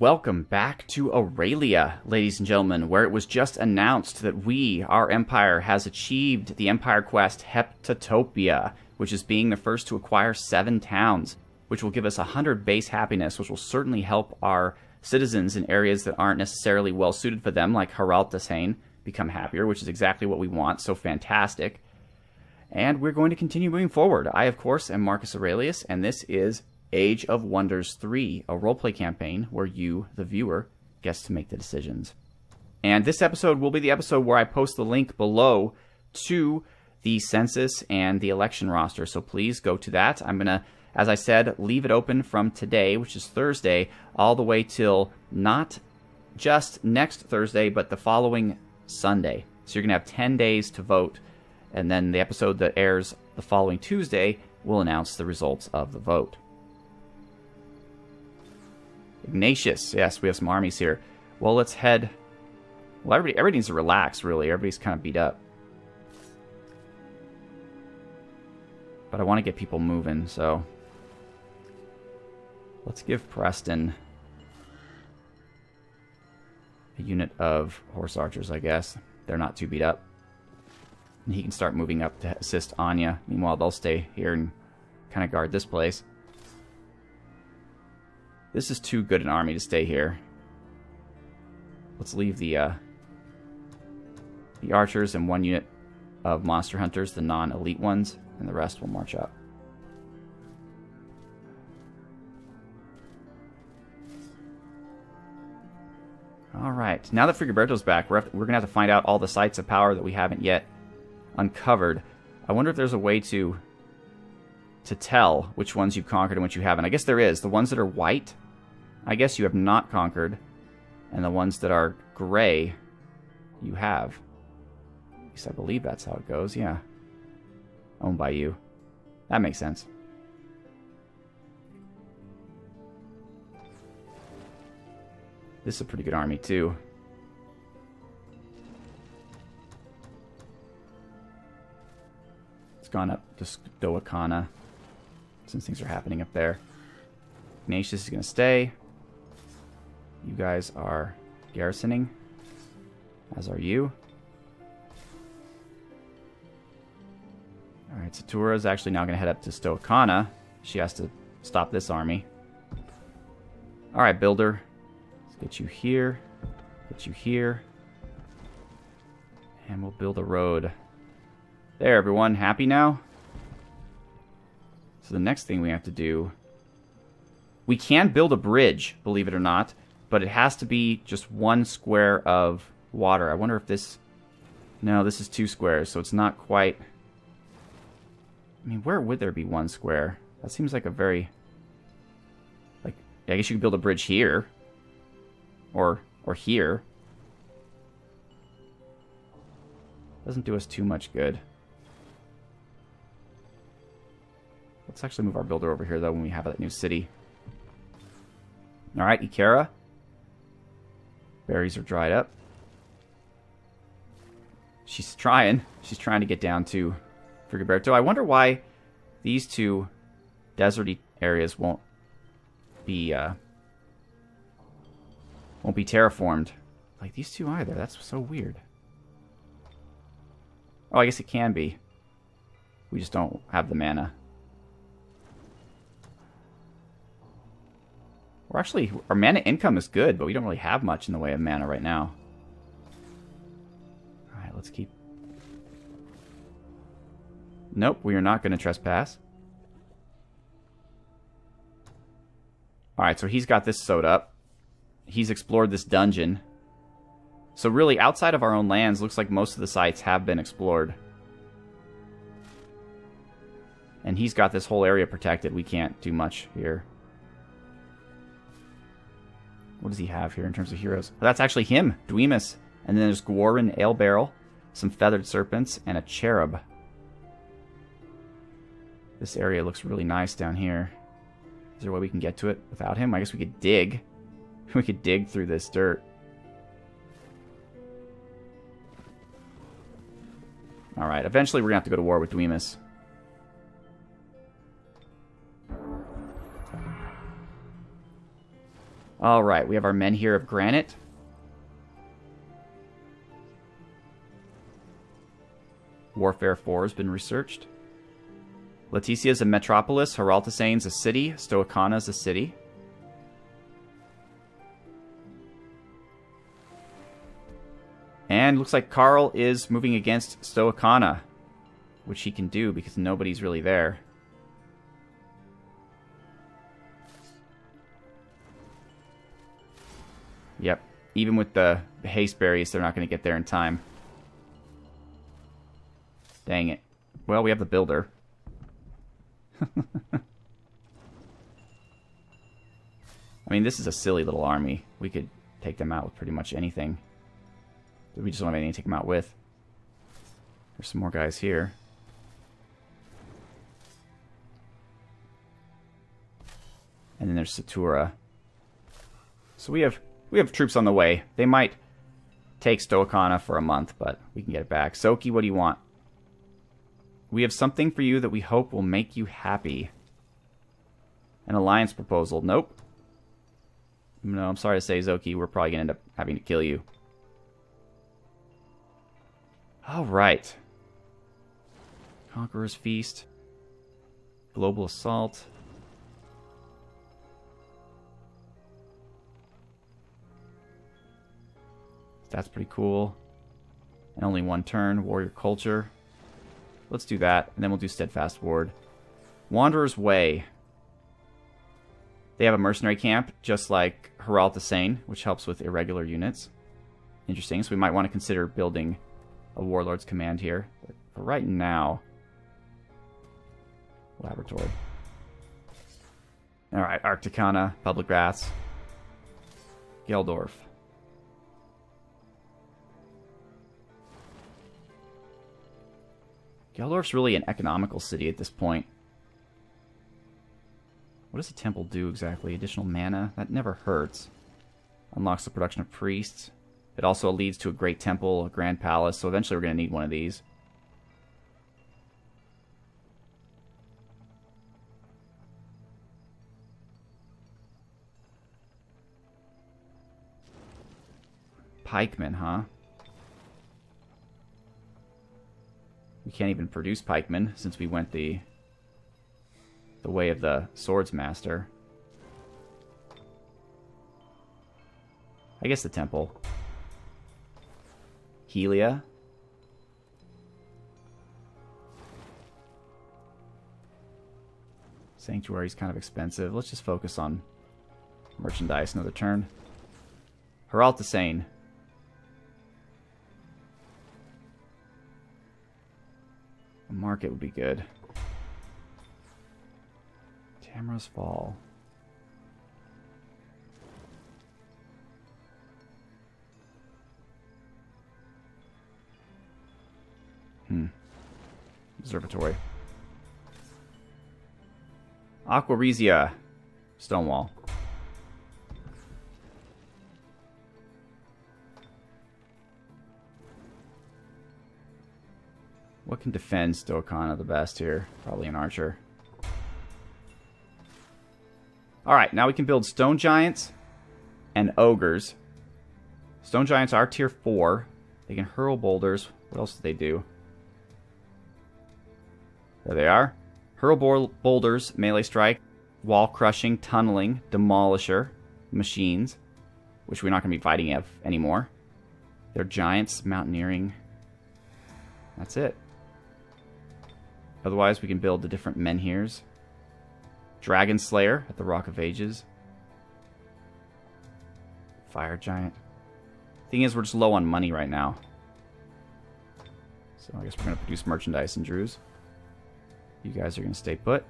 Welcome back to Aurelia, ladies and gentlemen, where it was just announced that our empire, has achieved the empire quest Heptatopia, which is being the first to acquire 7 towns, which will give us 100 base happiness, which will certainly help our citizens in areas that aren't necessarily well suited for them, like Haraltasane, become happier, which is exactly what we want, so fantastic. And we're going to continue moving forward. I, of course, am Marcus Aurelius, and this is Age of Wonders 3, a roleplay campaign where you, the viewer, gets to make the decisions. And this episode will be the episode where I post the link below to the census and the election roster, so please go to that. I'm going to, as I said, leave it open from today, which is Thursday, all the way till not just next Thursday, but the following Sunday. So you're going to have 10 days to vote, and then the episode that airs the following Tuesday will announce the results of the vote. Ignatius, yes, we have some armies here. Well, let's head. Well, everybody needs to relax, really. Everybody's kind of beat up. But I want to get people moving, so let's give Preston a unit of horse archers, I guess. They're not too beat up. And he can start moving up to assist Anya. Meanwhile, they'll stay here and kind of guard this place. This is too good an army to stay here. Let's leave the archers and 1 unit of monster hunters, the non-elite ones, and the rest will march up. Alright, now that Frigoberto's back, we're going to have to find out all the sites of power that we haven't yet uncovered. I wonder if there's a way to tell which ones you've conquered and which you haven't. I guess there is. The ones that are white, I guess you have not conquered, and the ones that are gray, you have. At least I believe that's how it goes, yeah. Owned by you. That makes sense. This is a pretty good army, too. It's gone up to Stoacana, since things are happening up there. Ignatius is going to stay. You guys are garrisoning, as are you. Alright, Satura is actually now going to head up to Stoacana. She has to stop this army. Alright, builder. Let's get you here. Get you here. And we'll build a road. There, everyone. Happy now? So the next thing we have to do... We can build a bridge, believe it or not, but it has to be just 1 square of water. I wonder if this... No, this is 2 squares, so it's not quite... I mean, where would there be 1 square? That seems like a very... Like, I guess you could build a bridge here. Or here. Doesn't do us too much good. Let's actually move our builder over here, though, when we have that new city. Alright, Icara. Berries are dried up. She's trying. She's trying to get down to Frigoberto. I wonder why these 2 deserty areas won't be terraformed. Like these 2 either. That's so weird. Oh, I guess it can be. We just don't have the mana. We're actually, our mana income is good, but we don't really have much in the way of mana right now. Alright, let's keep... Nope, we are not going to trespass. Alright, so he's got this sewed up. He's explored this dungeon. So really, outside of our own lands, looks like most of the sites have been explored. And he's got this whole area protected. We can't do much here. What does he have here in terms of heroes? Oh, that's actually him, Dwemus. And then there's Gwarin Ale Barrel, some feathered serpents, and a cherub. This area looks really nice down here. Is there a way we can get to it without him? I guess we could dig. We could dig through this dirt. Alright, eventually we're going to have to go to war with Dwemus. Alright, we have our men here of granite. Warfare 4 has been researched. Leticia's a metropolis, Heraltasane's a city, Stoicana's a city. And looks like Carl is moving against Stoicana, which he can do because nobody's really there. Yep, even with the haste berries, they're not going to get there in time. Dang it. Well, we have the builder. I mean, this is a silly little army. We could take them out with pretty much anything. We just don't have anything to take them out with. There's some more guys here. And then there's Satura. So we have troops on the way. They might take Stoicana for a month, but we can get it back. Soki, what do you want? We have something for you that we hope will make you happy. An alliance proposal. Nope. No, I'm sorry to say, Zoki, we're probably going to end up having to kill you. Alright. Conqueror's Feast. Global Assault. That's pretty cool. And only one turn. Warrior Culture. Let's do that, and then we'll do Steadfast Ward. Wanderer's Way. They have a mercenary camp, just like Heraltasane, which helps with irregular units. Interesting, so we might want to consider building a Warlord's Command here. But for right now... Laboratory. Alright, Arcticana, Public Baths. Geldorf. Geldorf's really an economical city at this point. What does a temple do exactly? Additional mana? That never hurts. Unlocks the production of priests. It also leads to a great temple, a grand palace, so eventually we're going to need one of these. Pikemen, huh? We can't even produce pikemen since we went the way of the swords master. I guess the temple. Helia. Sanctuary's kind of expensive. Let's just focus on merchandise another turn. Heraltasane. A market would be good. Tamara's Fall. Observatory. Aquaresia. Stonewall. What can defend Stoicana the best here? Probably an archer. Alright, now we can build stone giants and ogres. Stone giants are tier 4. They can hurl boulders. What else do they do? There they are. Hurl boulders, melee strike, wall crushing, tunneling, demolisher, machines, which we're not going to be fighting anymore. They're giants, mountaineering. That's it. Otherwise, we can build the different menhirs. Dragon Slayer at the Rock of Ages. Fire Giant. Thing is, we're just low on money right now. So I guess we're going to produce merchandise and Druze. You guys are going to stay put.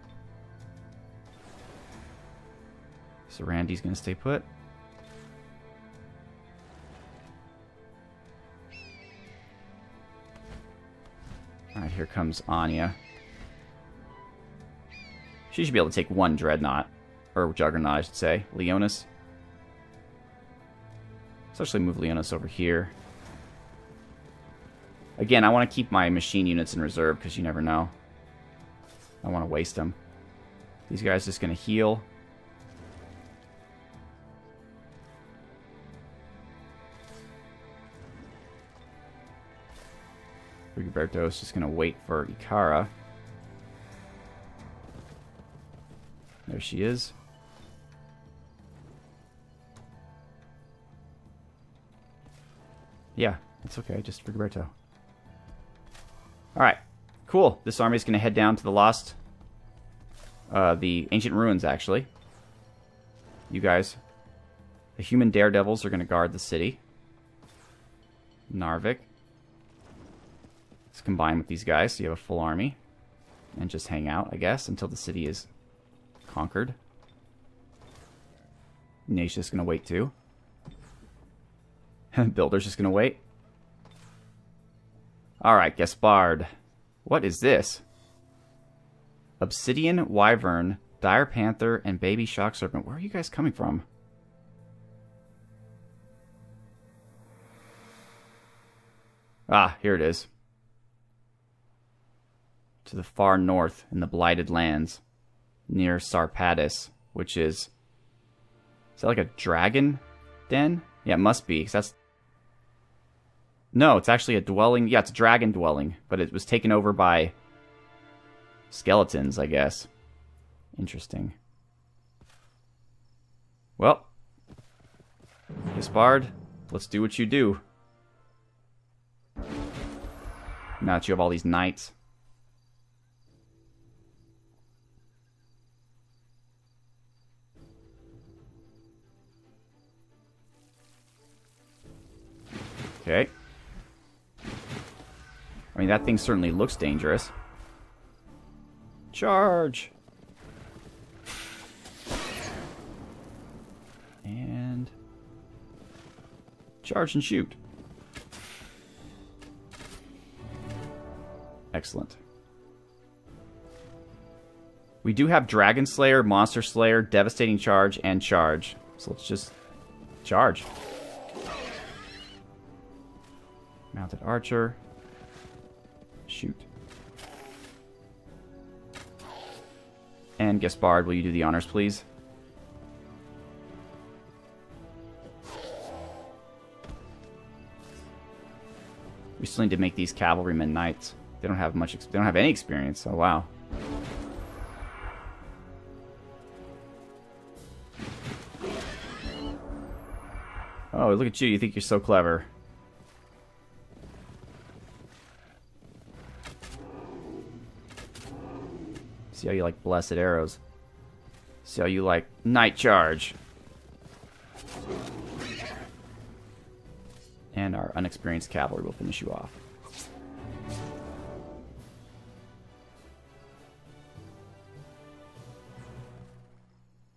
So Randy's going to stay put. Alright, here comes Anya. She should be able to take one Dreadnought. Or Juggernaut, I should say. Leonis. Let's actually move Leonis over here. Again, I want to keep my machine units in reserve, because you never know. I don't want to waste them. These guys are just going to heal. Frigoberto is just going to wait for Icara. There she is. Yeah, it's okay. Just Frigoberto. Alright. Cool. This army is going to head down to the lost... the ancient ruins, actually. You guys... The human daredevils are going to guard the city. Narvik. Let's combine with these guys so you have a full army. And just hang out, I guess, until the city is conquered. Nation's going to wait too. Builder's just going to wait. Alright, Gaspard. What is this? Obsidian, Wyvern, Dire Panther, and Baby Shock Serpent. Where are you guys coming from? Ah, here it is. To the far north in the Blighted Lands. Near Sarpadis, which is... Is that like a dragon den? Yeah, it must be, 'cause that's... No, it's actually a dwelling. Yeah, it's a dragon dwelling, but it was taken over by skeletons, I guess. Interesting. Well, Gaspard, let's do what you do. Now that you have all these knights. Okay. I mean, that thing certainly looks dangerous. Charge! And... charge and shoot. Excellent. We do have Dragon Slayer, Monster Slayer, Devastating Charge, and Charge. So let's just charge. Mounted Archer. Shoot. And Gaspard, will you do the honors, please? We still need to make these cavalrymen knights. They don't have much. They don't have any experience. Oh wow. Oh, look at you! You think you're so clever. See how you like blessed arrows. See how you like night charge. And our unexperienced cavalry will finish you off.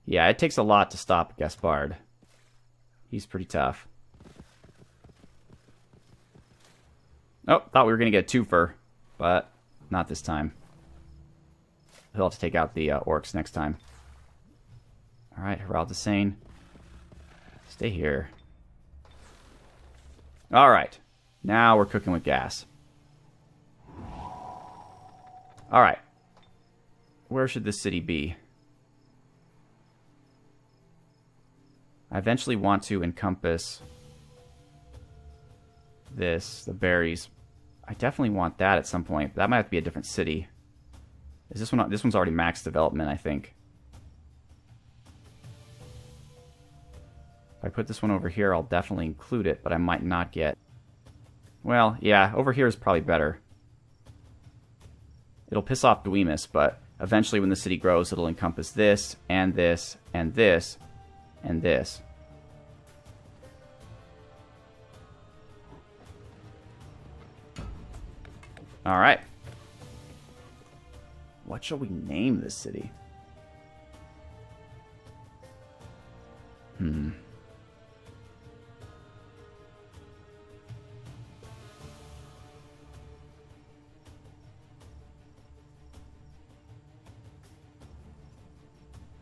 Yeah, it takes a lot to stop Gaspard. He's pretty tough. Oh, thought we were going to get a twofer, but not this time. He'll have to take out the orcs next time. Alright, Herald Hussein. Stay here. Alright. Now we're cooking with gas. Alright. Where should this city be? I eventually want to encompass this, the berries. I definitely want that at some point. That might have to be a different city. Is this one? This one's already max development, I think. If I put this one over here, I'll definitely include it, but I might not get... Well, yeah, over here is probably better. It'll piss off Dwemus, but eventually when the city grows, it'll encompass this, and this, and this, and this. Alright. What shall we name this city?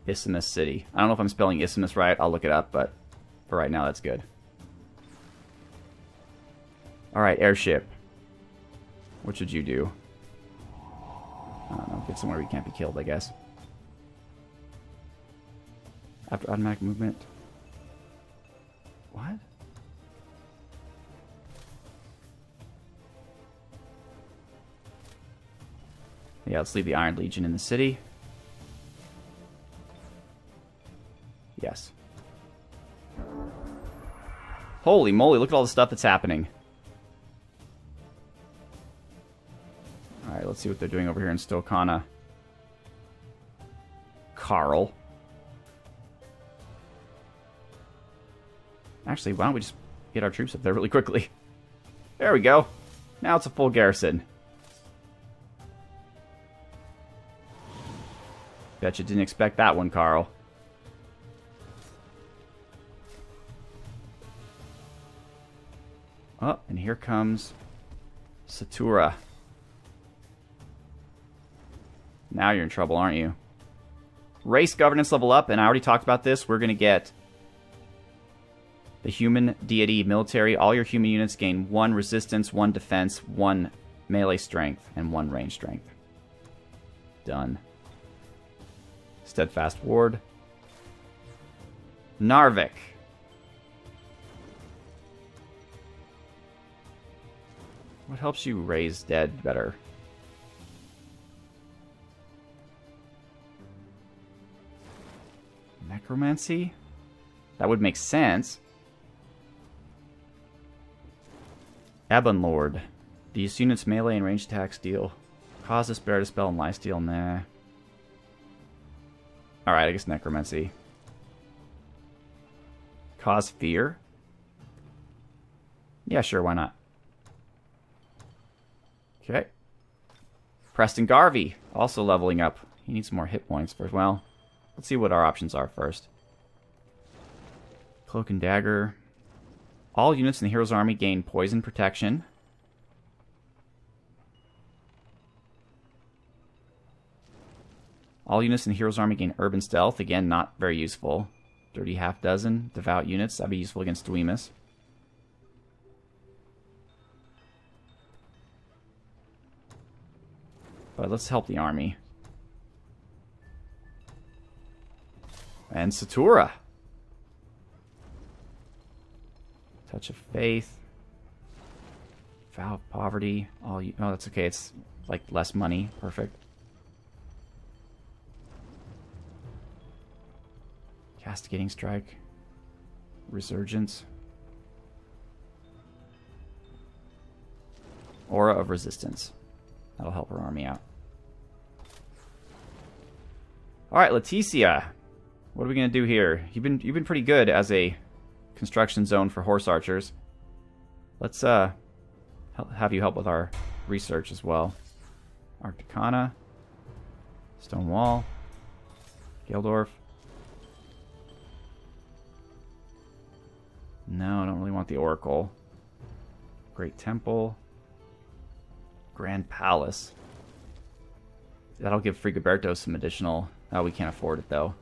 Isthmus City. I don't know if I'm spelling Isthmus right. I'll look it up, but for right now, that's good. Alright, airship. What should you do? I don't know. Get somewhere we can't be killed, I guess. After automatic movement. What? Yeah, let's leave the Iron Legion in the city. Yes. Holy moly, look at all the stuff that's happening. Alright, let's see what they're doing over here in Stokana. Carl. Actually, why don't we just get our troops up there really quickly? There we go. Now it's a full garrison. Bet you didn't expect that one, Carl. Oh, and here comes Satura. Now you're in trouble, aren't you? Race governance level up, and I already talked about this. We're going to get the human deity military. All your human units gain 1 resistance, 1 defense, 1 melee strength, and 1 range strength. Done. Steadfast ward. Narvik. What helps you raise dead better? Necromancy? That would make sense. Ebon Lord. These units melee and range attacks deal. Cause despair, dispel, and lifesteal. Nah. Alright, I guess necromancy. Cause fear? Yeah, sure, why not? Okay. Preston Garvey, also leveling up. He needs some more hit points first. Well, let's see what our options are first. Cloak and Dagger. All units in the hero's army gain poison protection. All units in the hero's army gain urban stealth. Again, not very useful. Dirty half dozen. Devout units. That'd be useful against Dweemus. But let's help the army. And Satura. Touch of Faith. Vow of Poverty. Oh, that's okay. It's like less money. Perfect. Castigating Strike. Resurgence. Aura of Resistance. That'll help our army out. Alright, Leticia. What are we gonna do here? You've been pretty good as a construction zone for horse archers. Let's have you help with our research as well. Arcticana. Stone Wall. Geldorf. No, I don't really want the Oracle. Great Temple. Grand Palace. That'll give Frigoberto some additional... Oh, we can't afford it, though.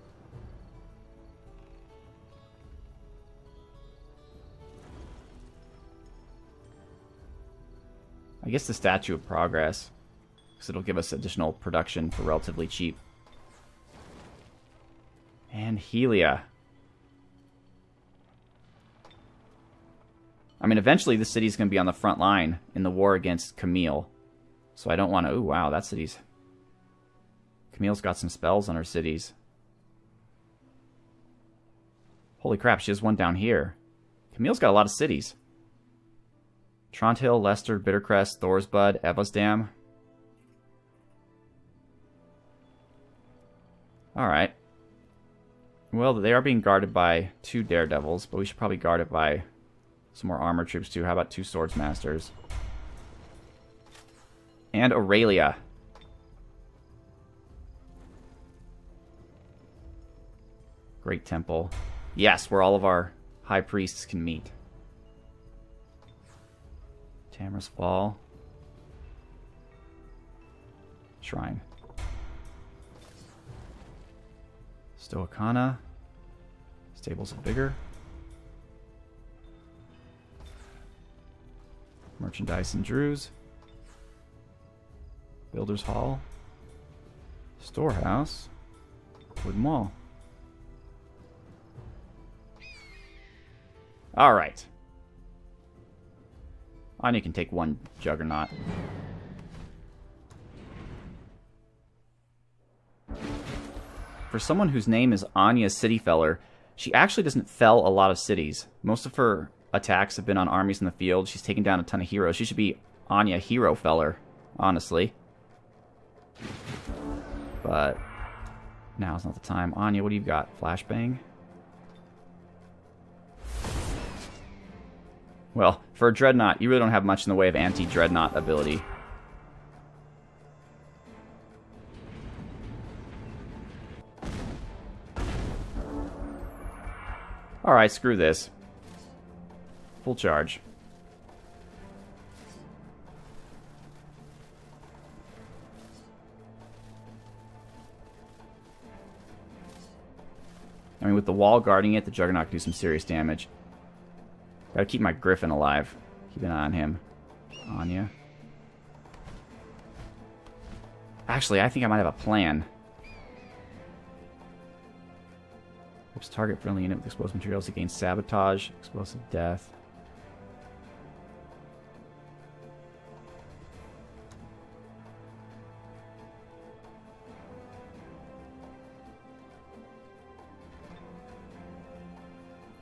I guess the Statue of Progress. Because it'll give us additional production for relatively cheap. And Helia. I mean, eventually the city's going to be on the front line in the war against Camille. So I don't want to... Ooh, wow, that city's... Camille's got some spells on her cities. Holy crap, she has one down here. Camille's got a lot of cities. Trondhill, Leicester, Bittercrest, Thorsbud, Evasdam. Alright. Well, they are being guarded by 2 daredevils, but we should probably guard it by some more armor troops too. How about 2 swordsmasters? And Aurelia. Great Temple. Yes, where all of our high priests can meet. Tamara's Fall. Shrine. Stoacana. Stables of Vigor. Merchandise and Druze. Builder's Hall. Storehouse. Wood Mall. Alright. Anya can take 1 Juggernaut. for someone whose name is Anya Cityfeller, she actually doesn't fell a lot of cities. Most of her attacks have been on armies in the field. She's taken down a ton of heroes. She should be Anya Hero Feller, honestly. But now's not the time. Anya, what do you got? Flashbang? Well, for a Dreadnought, you really don't have much in the way of anti-Dreadnought ability. Alright, screw this. Full charge. I mean, with the wall guarding it, the Juggernaut can do some serious damage. Gotta keep my Griffin alive. Keep an eye on him. Anya. Actually, I think I might have a plan. Oops, target friendly unit with explosive materials to gain sabotage, explosive death.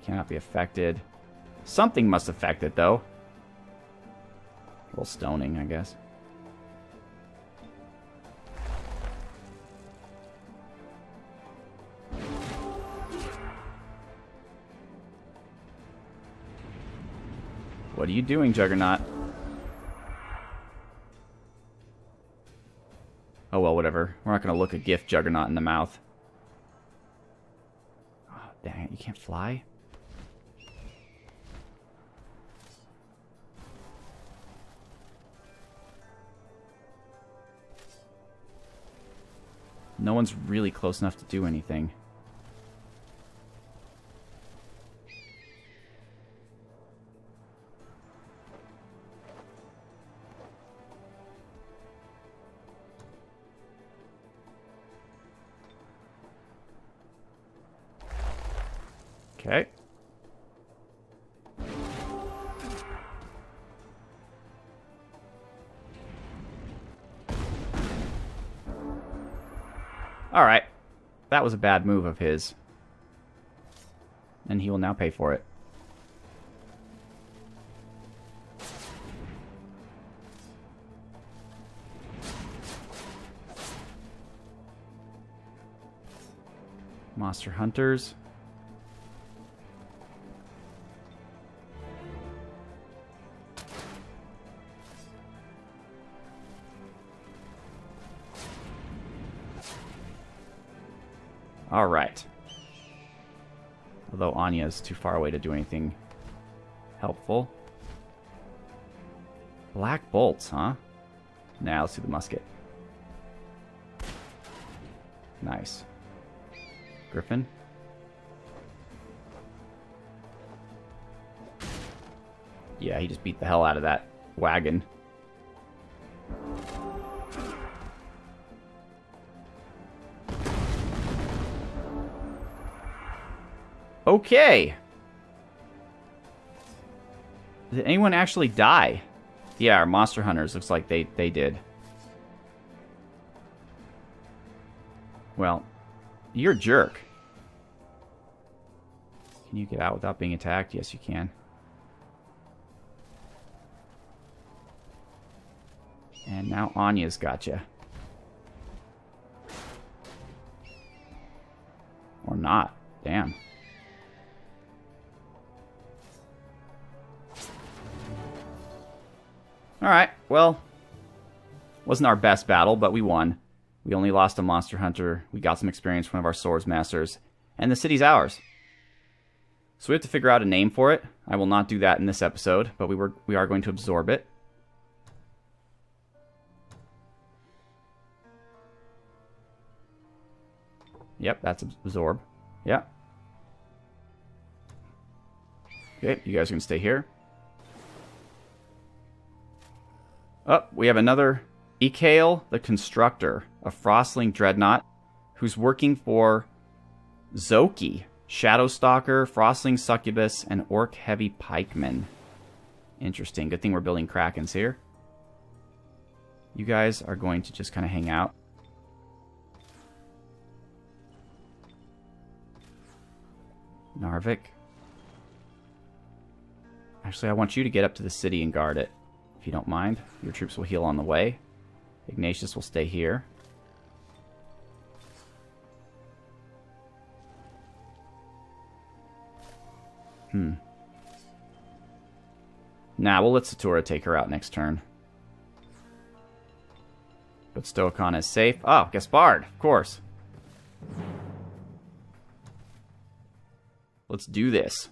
Cannot be affected. Something must affect it, though. A little stoning, I guess. What are you doing, Juggernaut? Oh, well, whatever. We're not going to look a gift Juggernaut in the mouth. Oh, dang it. You can't fly? No one's really close enough to do anything. Okay. Alright. That was a bad move of his. And he will now pay for it. Monster Hunters. Alright. Although Anya is too far away to do anything helpful. Black bolts, huh? Now let's do the musket. Nice. Griffin. Yeah, he just beat the hell out of that wagon. Okay. Did anyone actually die? Yeah, our monster hunters looks like they did. Well, you're a jerk. Can you get out without being attacked? Yes, you can. And now Anya's got you. Or not. Damn. Alright, well, wasn't our best battle, but we won. We only lost a monster hunter, we got some experience from one of our swords masters, and the city's ours. So we have to figure out a name for it. I will not do that in this episode, but we are going to absorb it. Yep, that's absorb. Yep. Okay, you guys are going to stay here. Oh, we have another Icale the Constructor, a Frostling Dreadnought, who's working for Zoki, Shadowstalker, Frostling Succubus, and Orc Heavy Pikeman. Interesting. Good thing we're building Krakens here. You guys are going to just kind of hang out. Narvik. Actually, I want you to get up to the city and guard it, if you don't mind. Your troops will heal on the way. Ignatius will stay here. Nah, we'll let Satura take her out next turn. But Stoicon is safe. Oh, Gaspard, of course. Let's do this.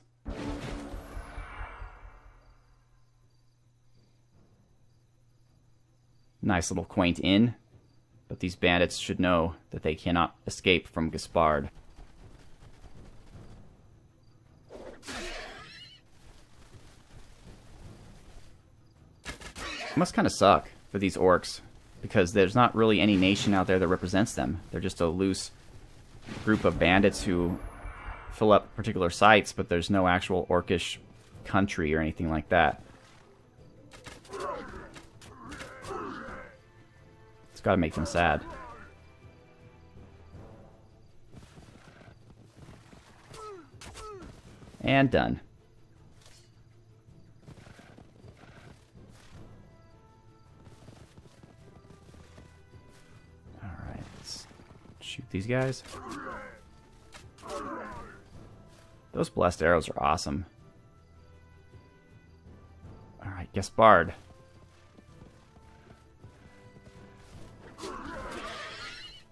Nice little quaint inn. But these bandits should know that they cannot escape from Gaspard. It must kind of suck for these orcs, because there's not really any nation out there that represents them. They're just a loose group of bandits who fill up particular sites, but there's no actual orcish country or anything like that. It's got to make them sad. And done. Alright, let's shoot these guys. Those blessed arrows are awesome. Alright, Gaspard.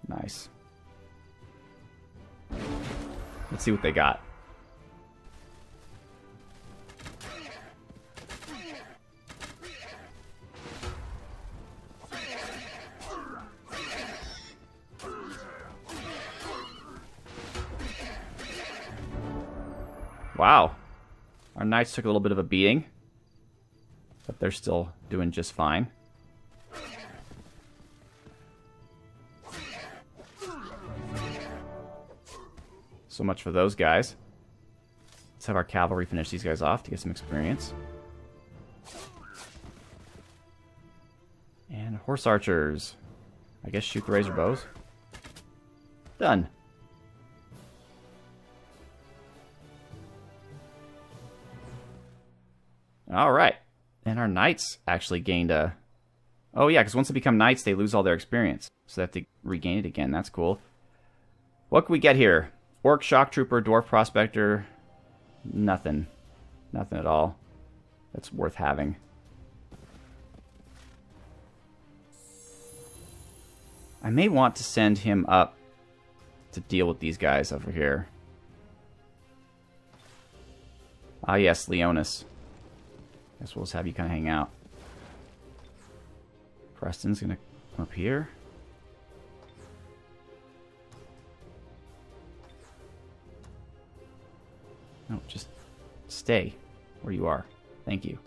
Nice. Let's see what they got. Wow. Our knights took a little bit of a beating, but they're still doing just fine. So much for those guys. Let's have our cavalry finish these guys off to get some experience. And horse archers. I guess shoot the razor bows. Done. Alright. And our knights actually gained a... Oh yeah, because once they become knights, they lose all their experience. So they have to regain it again. That's cool. What can we get here? Orc, shock trooper, dwarf prospector. Nothing. Nothing at all. That's worth having. I may want to send him up to deal with these guys over here. Ah yes, Leonis. Guess we'll just have you kind of hang out. Preston's gonna come up here. No, just stay where you are. Thank you.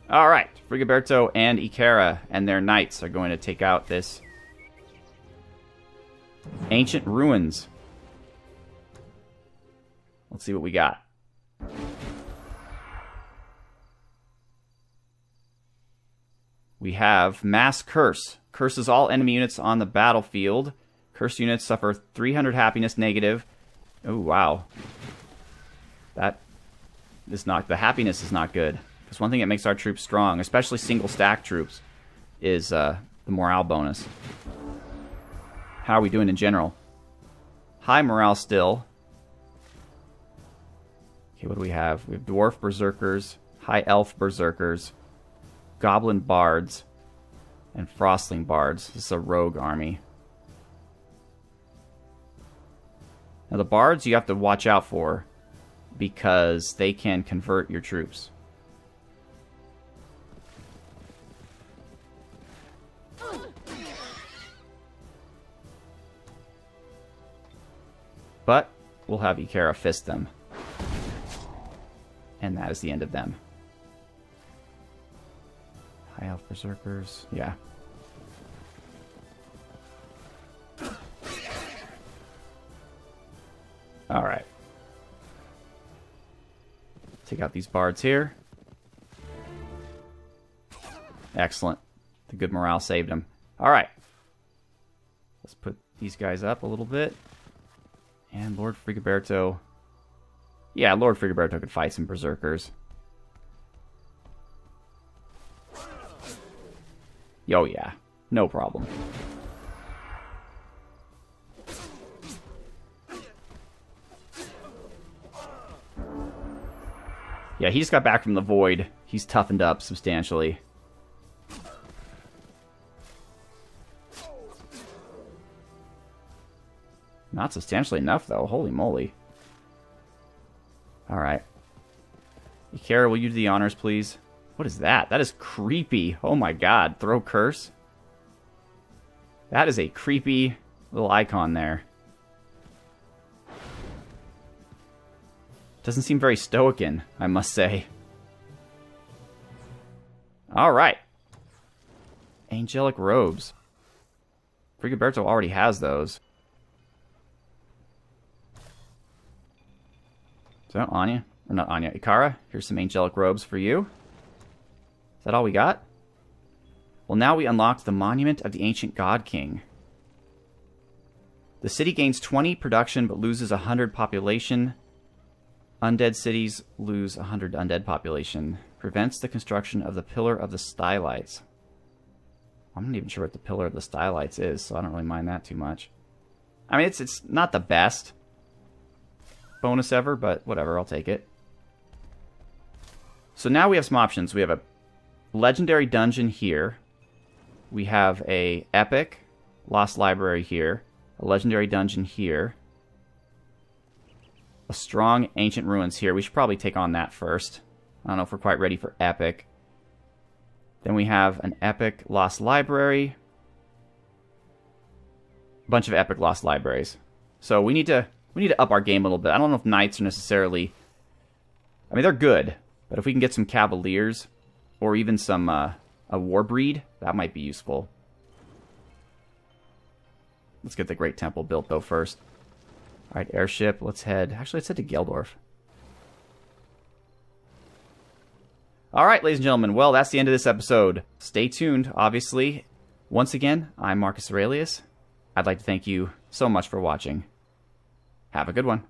Alright, Frigoberto and Icara and their knights are going to take out this ancient ruins. Let's see what we got. We have Mass Curse. Curses all enemy units on the battlefield. Cursed units suffer 300 happiness negative. Oh, wow. That is not... The happiness is not good. Because one thing that makes our troops strong, especially single stack troops, is the morale bonus. How are we doing in general? High morale still. Okay, what do we have? We have Dwarf Berserkers, High Elf Berserkers, Goblin Bards, and Frostling Bards. This is a rogue army. Now the Bards you have to watch out for, because they can convert your troops. But we'll have Icara fist them. And that is the end of them. High Elf Berserkers, yeah. Alright. Take out these bards here. Excellent. The good morale saved them. Alright. Let's put these guys up a little bit. And Lord Frigoberto Yeah, Lord Frigoberto could fight some berserkers. Oh yeah, no problem. Yeah, he just got back from the void. He's toughened up substantially. Not substantially enough, though. Holy moly. Alright. Icara, will you do the honors, please? What is that? That is creepy. Oh my god. Throw curse? That is a creepy little icon there. Doesn't seem very stoican, I must say. Alright. Angelic robes. Frigoberto already has those. So, Anya, or not Anya, Icara, here's some angelic robes for you. Is that all we got? Well, now we unlocked the Monument of the Ancient God King. The city gains 20 production but loses 100 population. Undead cities lose 100 undead population. Prevents the construction of the Pillar of the Stylites. I'm not even sure what the Pillar of the Stylites is, so I don't really mind that too much. I mean, it's not the best bonus ever, but whatever, I'll take it. So now we have some options. We have a legendary dungeon here. We have a epic lost library here. A legendary dungeon here. A strong ancient ruins here. We should probably take on that first. I don't know if we're quite ready for epic. Then we have an epic lost library. A bunch of epic lost libraries. So we need to up our game a little bit. I don't know if knights are necessarily... I mean, they're good. But if we can get some cavaliers, or even some a war breed, that might be useful. Let's get the Great Temple built, though, first. Alright, airship. Let's head... Actually, let's head to Geldorf. Alright, ladies and gentlemen. Well, that's the end of this episode. Stay tuned, obviously. Once again, I'm Marcus Aurelius. I'd like to thank you so much for watching. Have a good one.